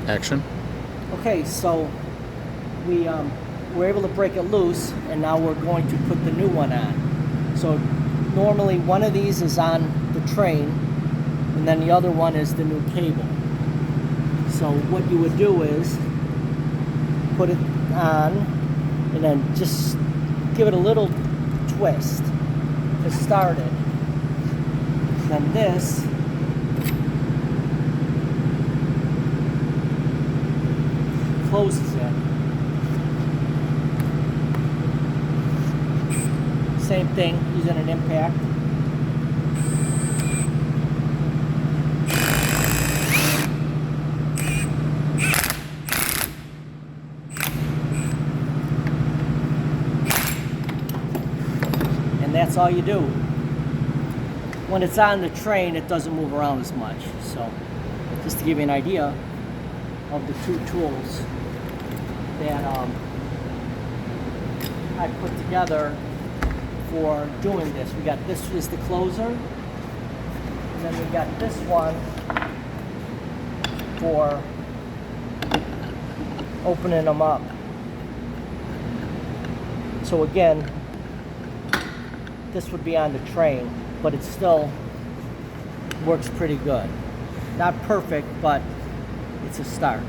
Action. Okay, so we were able to break it loose, and now we're going to put the new one on. So normally one of these is on the train, and then the other one is the new cable. So what you would do is put it on, and then just give it a little twist to start it. Then this closes it. Same thing, using an impact. And that's all you do. When it's on the train, it doesn't move around as much. So, just to give you an idea of the two tools that I put together for doing this. We got this is the closer, and then we got this one for opening them up. So again, this would be on the train, but it still works pretty good. Not perfect, but it's a start.